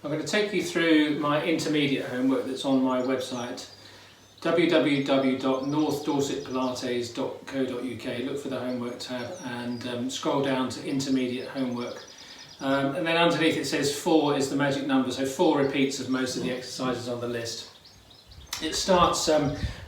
I'm going to take you through my intermediate homework that's on my website, www.northdorsetpilates.co.uk. Look for the homework tab and scroll down to intermediate homework. And then underneath it says 4 is the magic number, so 4 repeats of most of the exercises on the list. It starts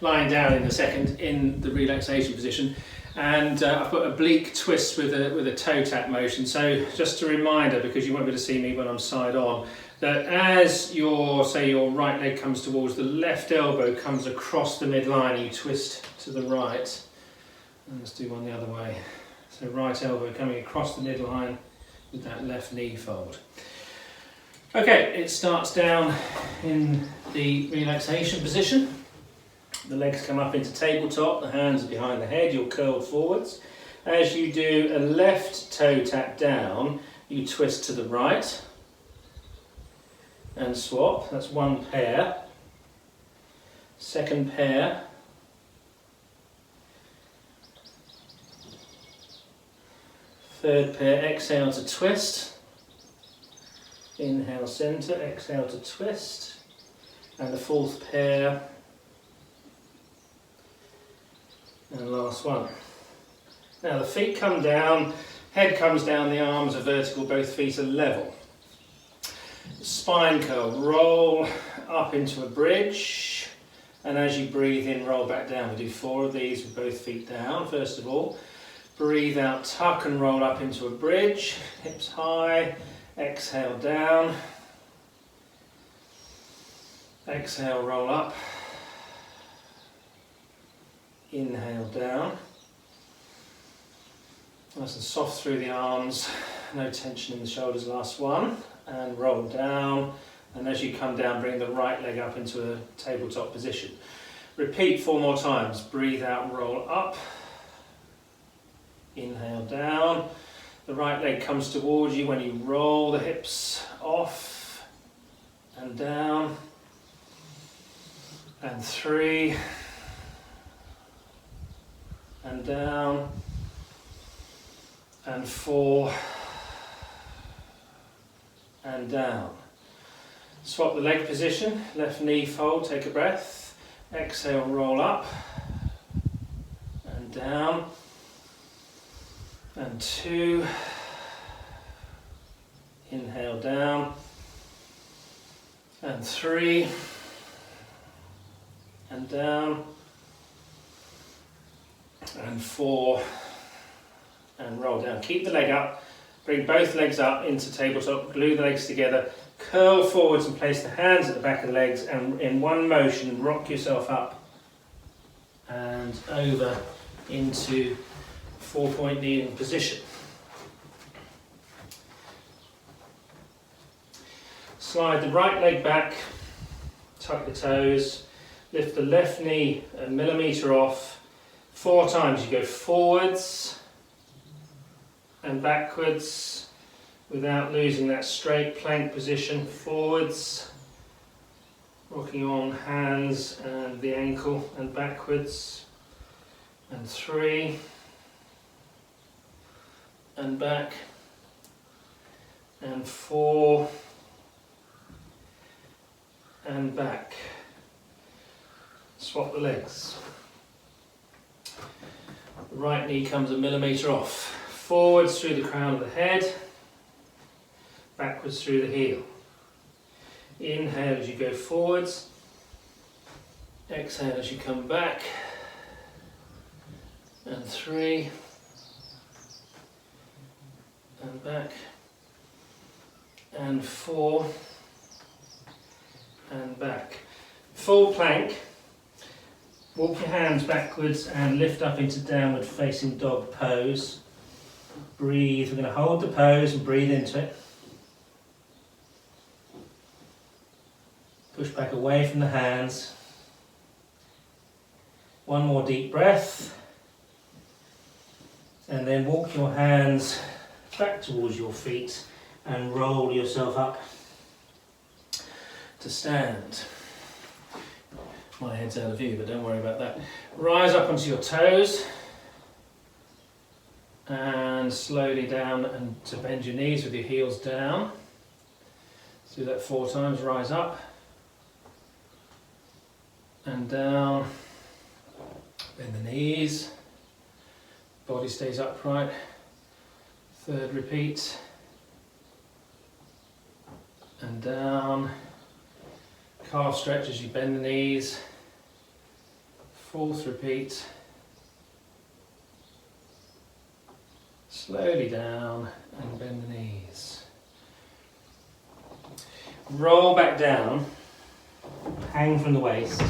lying down in the relaxation position, and I've got a oblique twist with a toe tap motion. So just a reminder, because you won't be able to see me when I'm side on, that as your right leg comes towards, the left elbow comes across the midline, and you twist to the right. And let's do one the other way. So right elbow coming across the midline with that left knee fold. Okay, it starts down in the relaxation position. The legs come up into tabletop, the hands are behind the head, you're curled forwards. As you do a left toe tap down, you twist to the right and swap. That's one pair. Second pair. Third pair, exhale to twist. Inhale centre, exhale to twist. And the fourth pair. And last one. Now the feet come down, head comes down, the arms are vertical, both feet are level. Spine curl, roll up into a bridge, and as you breathe in, roll back down. We do 4 of these with both feet down. First of all, breathe out, tuck and roll up into a bridge, hips high, exhale down, exhale, roll up, inhale down. Nice and soft through the arms, no tension in the shoulders, last one, and roll down, and as you come down, bring the right leg up into a tabletop position. Repeat 4 more times. Breathe out and roll up, inhale down, the right leg comes towards you when you roll the hips off and down, and 3, and down, and 4, and down. Swap the leg position, left knee fold, take a breath, exhale, roll up, and down, and 2, inhale down, and 3, and down, and 4, and roll down. Keep the leg up, bring both legs up into tabletop, glue the legs together, curl forwards and place the hands at the back of the legs, and in one motion rock yourself up and over into 4-point kneeling position. Slide the right leg back, tuck the toes, lift the left knee a millimetre off. 4 times you go forwards and backwards without losing that straight plank position. Forwards, rocking on hands and the ankle, and backwards, and 3, and back, and 4, and back. Swap the legs. The right knee comes a millimetre off. Forwards through the crown of the head, backwards through the heel. Inhale as you go forwards, exhale as you come back, and 3, and back, and 4, and back. Full plank. Walk your hands backwards and lift up into downward facing dog pose. Breathe. We're going to hold the pose and breathe into it. Push back away from the hands. One more deep breath. And then walk your hands back towards your feet and roll yourself up to stand. My head's out of view, but don't worry about that. Rise up onto your toes and slowly down and to bend your knees with your heels down. do that 4 times, rise up and down, bend the knees, body stays upright, 3rd repeat, and down, calf stretch as you bend the knees, 4th repeat, slowly down and bend the knees. Roll back down, hang from the waist,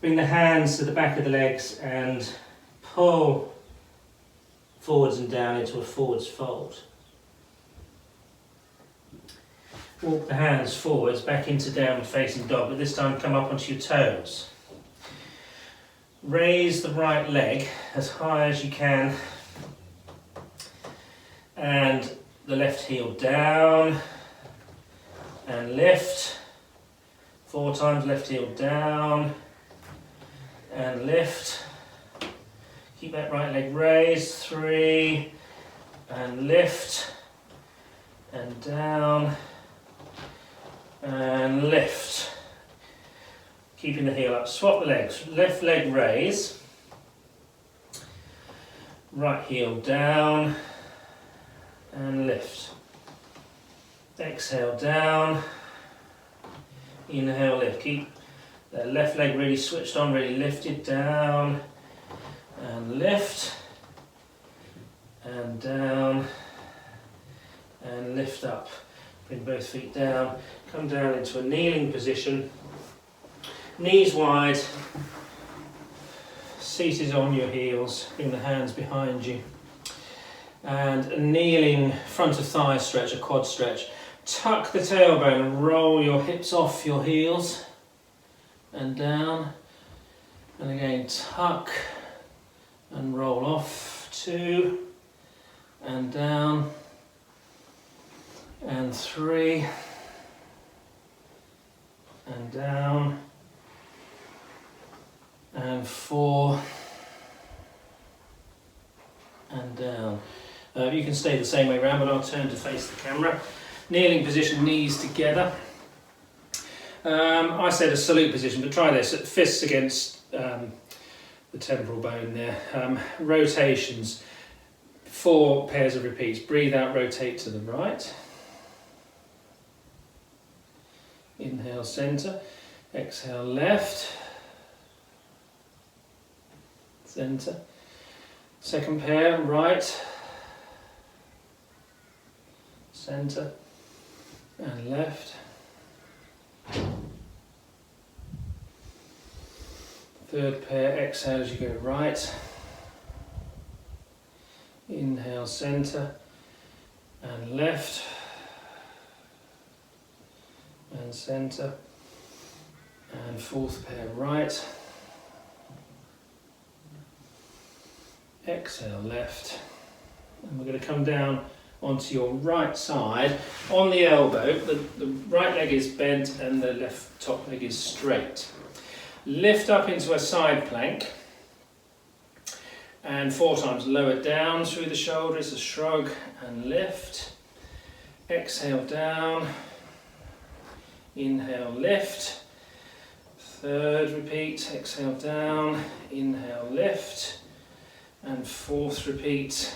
bring the hands to the back of the legs and pull forwards and down into a forwards fold. Walk the hands forwards back into downward facing dog, but this time come up onto your toes. Raise the right leg as high as you can and the left heel down and lift. 4 times, left heel down and lift. Keep that right leg raised. 3 and lift and down and lift. Keeping the heel up. Swap the legs. Left leg raise. Right heel down and lift. Exhale down. Inhale, lift. Keep that left leg really switched on, really lifted. Down and lift. And down and lift up. Bring both feet down. Come down into a kneeling position. Knees wide. Seat is on your heels. Bring the hands behind you. And a kneeling front of thigh stretch, a quad stretch. Tuck the tailbone and roll your hips off your heels and down. And again, tuck and roll off. 2 and down. And 3 and down. And 4 and down. You can stay the same way around, but I'll turn to face the camera. Kneeling position, knees together. I said a salute position, but try this. Fists against the temporal bone there. Rotations, 4 pairs of repeats. Breathe out, rotate to the right. Inhale, centre. Exhale, left. Centre. Second pair, right. Centre. And left. Third pair, exhale as you go right. Inhale, centre and left. And centre. And 4th pair, right. Exhale, left. And we're going to come down onto your right side. On the elbow, the right leg is bent and the left top leg is straight. Lift up into a side plank and 4 times lower down through the shoulders, a shrug and lift. Exhale down, inhale, lift. 3rd repeat, exhale down, inhale, lift. And 4th repeat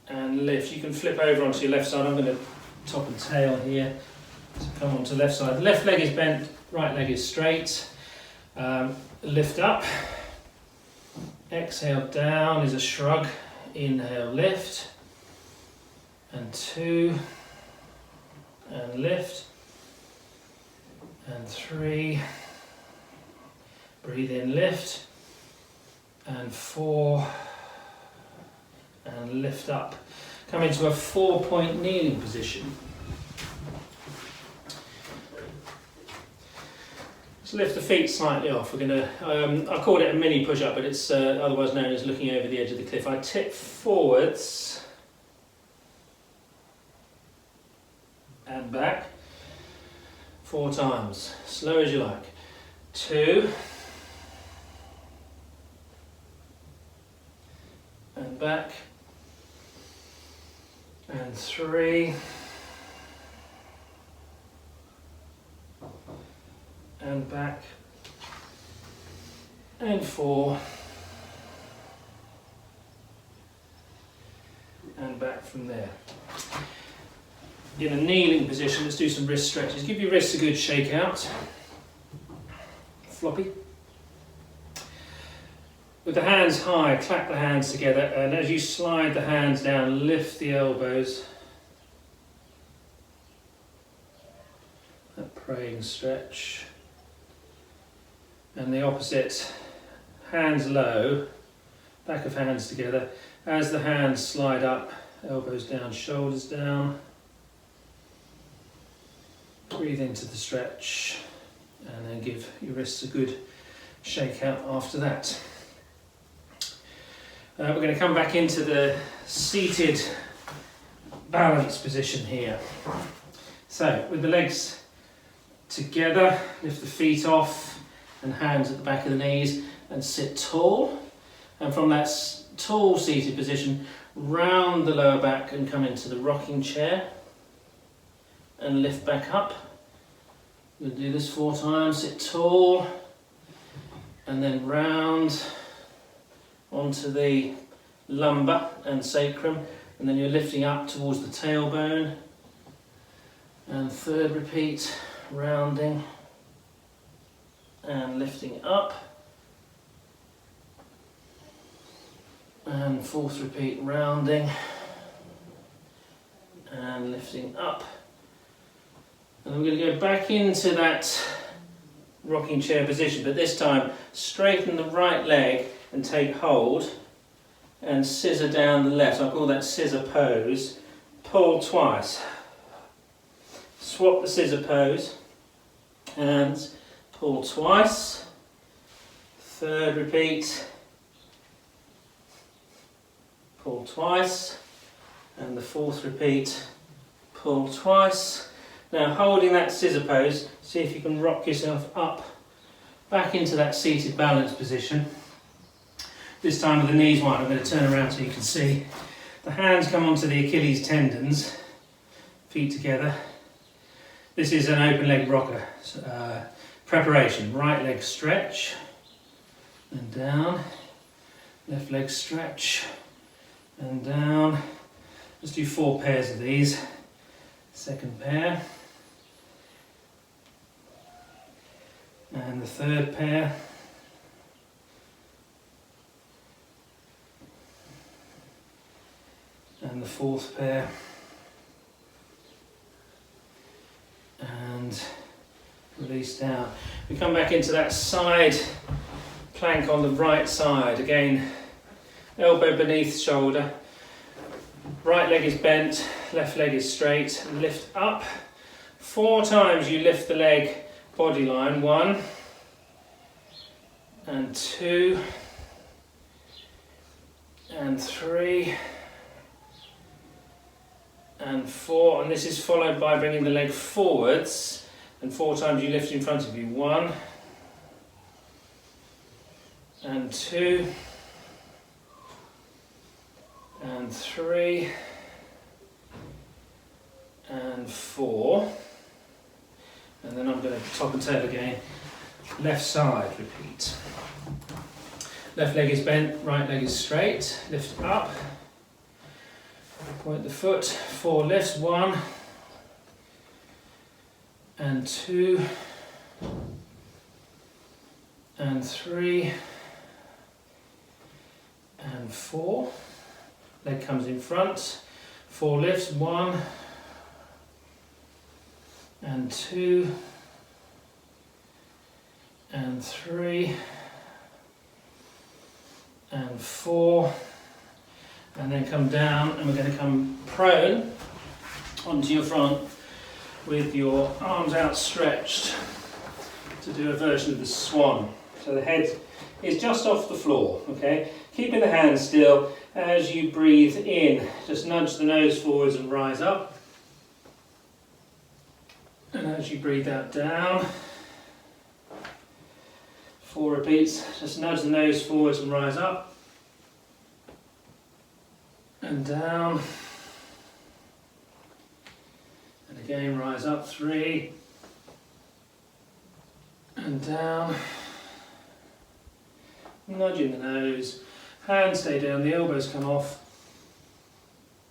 and lift. You can flip over onto your left side. I'm going to top and tail here to come onto the left side. The left leg is bent, right leg is straight. Lift up. Exhale down is a shrug. Inhale, lift. And 2. And lift. And 3. Breathe in, lift. And 4, and lift up. Come into a 4-point kneeling position. Let's lift the feet slightly off. We're going to, I called it a mini push-up, but it's otherwise known as looking over the edge of the cliff. I tip forwards and back 4 times, slow as you like. 2. And back, and 3, and back, and 4, and back from there. In a kneeling position, let's do some wrist stretches. Give your wrists a good shake out. Floppy. With the hands high, clap the hands together, and as you slide the hands down, lift the elbows. That praying stretch. And the opposite, hands low, back of hands together. As the hands slide up, elbows down, shoulders down. Breathe into the stretch, and then give your wrists a good shake out after that. We're going to come back into the seated balance position here. So, with the legs together, lift the feet off and hands at the back of the knees and sit tall. And from that tall seated position, round the lower back and come into the rocking chair and lift back up. We'll do this 4 times, sit tall and then round onto the lumbar and sacrum, and then you're lifting up towards the tailbone, and 3rd repeat, rounding and lifting up, and 4th repeat, rounding and lifting up. And then we're going to go back into that rocking chair position, but this time straighten the right leg and take hold and scissor down the left. I call that scissor pose. Pull twice. Swap the scissor pose. Hands, pull twice. 3rd repeat. Pull twice. And the 4th repeat, pull twice. Now holding that scissor pose, see if you can rock yourself up, back into that seated balance position. This time with the knees wide, I'm going to turn around so you can see. The hands come onto the Achilles tendons, feet together. This is an open leg rocker preparation. Right leg stretch and down, left leg stretch and down. Let's do 4 pairs of these. 2nd pair. And the 3rd pair. And the 4th pair. And release down. We come back into that side plank on the right side. Again, elbow beneath shoulder. Right leg is bent, left leg is straight. Lift up. 4 times you lift the leg body line. 1 and 2 and 3 and 4, and this is followed by bringing the leg forwards, and 4 times you lift in front of you. 1 and 2 and 3 and 4, and then I'm going to top and tail again. Left side, repeat. Left leg is bent, right leg is straight. Lift up. Point the foot. 4 lifts. 1 and 2 and 3 and 4. Leg comes in front. 4 lifts. 1 and 2 and 3 and 4, and then come down, and we're going to come prone onto your front with your arms outstretched to do a version of the swan. So the head is just off the floor, okay? Keeping the hands still. As you breathe in, just nudge the nose forwards and rise up. And as you breathe out, down. 4 repeats. Just nudge the nose forwards and rise up. And down. And again, rise up. 3. And and down, nudging the nose, hands stay down, the elbows come off,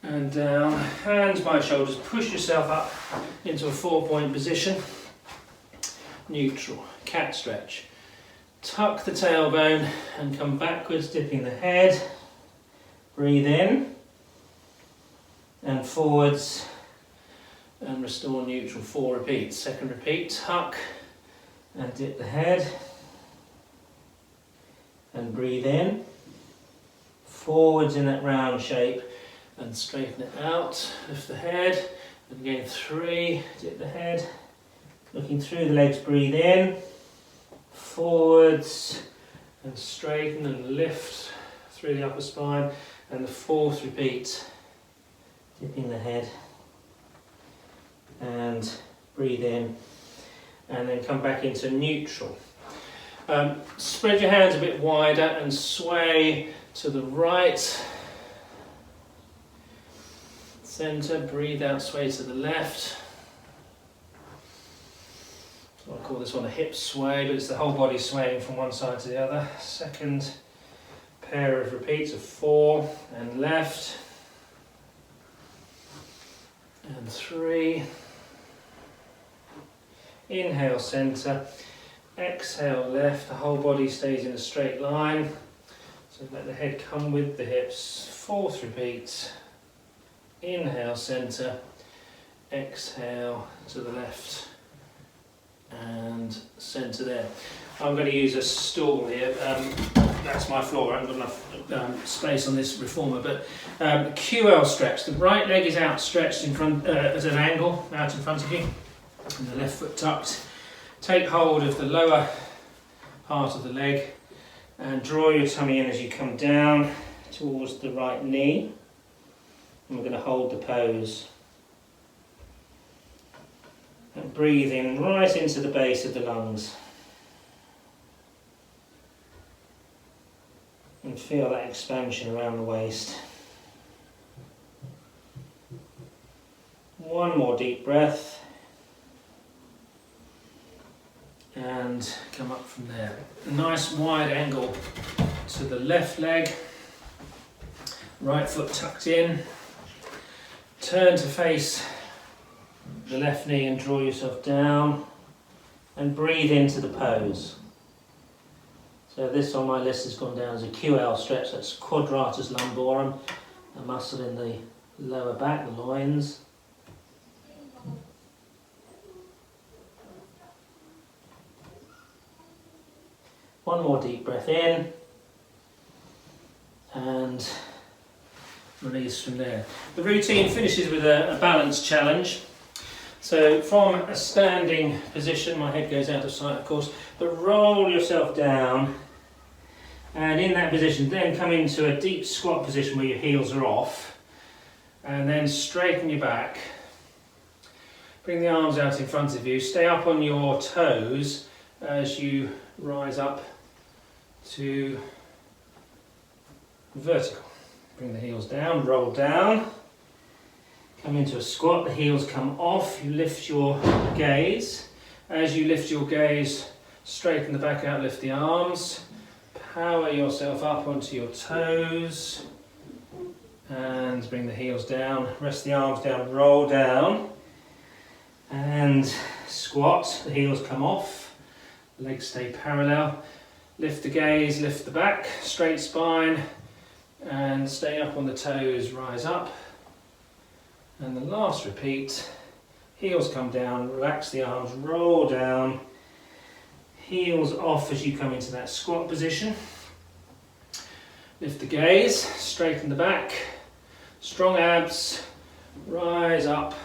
and down, hands by shoulders, push yourself up into a 4-point position, neutral, cat stretch. Tuck the tailbone and come backwards, dipping the head, breathe in, and forwards, and restore neutral, 4 repeats. Second repeat, tuck and dip the head, and breathe in, forwards in that round shape, and straighten it out, lift the head, and again 3, dip the head, looking through the legs, breathe in, forwards, and straighten and lift through the upper spine, and the 4th repeat, dipping the head, and breathe in, and then come back into neutral. Spread your hands a bit wider and sway to the right, centre, breathe out, sway to the left. So I call this one a hip sway, but it's the whole body swaying from one side to the other. Second pair of repeats of 4, and left, and 3. Inhale, centre, exhale, left, the whole body stays in a straight line. So let the head come with the hips. 4th repeat. Inhale, centre, exhale to the left, and centre there. I'm going to use a stool here. That's my floor. I haven't got enough space on this reformer, but QL stretch. The right leg is outstretched in front at an angle, out in front of you, and the left foot tucked. Take hold of the lower part of the leg and draw your tummy in as you come down towards the right knee. And we're going to hold the pose. And breathe in right into the base of the lungs. And feel that expansion around the waist. One more deep breath. And come up from there. A nice wide angle to the left leg. Right foot tucked in. Turn to face the left knee and draw yourself down, and breathe into the pose. So this on my list has gone down as a QL stretch. That's quadratus lumborum, a muscle in the lower back, the loins. One more deep breath in, and release from there. The routine finishes with a balance challenge. So from a standing position, my head goes out of sight of course, but roll yourself down, and in that position then come into a deep squat position where your heels are off, and then straighten your back. Bring the arms out in front of you, stay up on your toes as you rise up to vertical. Bring the heels down, roll down, come into a squat, the heels come off, you lift your gaze. As you lift your gaze, straighten the back out, lift the arms, power yourself up onto your toes, and bring the heels down, rest the arms down, roll down, and squat, the heels come off, legs stay parallel, lift the gaze, lift the back, straight spine, and stay up on the toes, rise up. And the last repeat, heels come down, relax the arms, roll down, heels off as you come into that squat position. Lift the gaze, straighten the back, strong abs, rise up,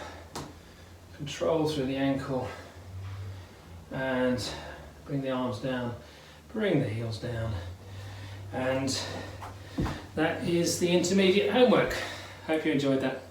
control through the ankle, and bring the arms down, bring the heels down. And that is the intermediate homework. Hope you enjoyed that.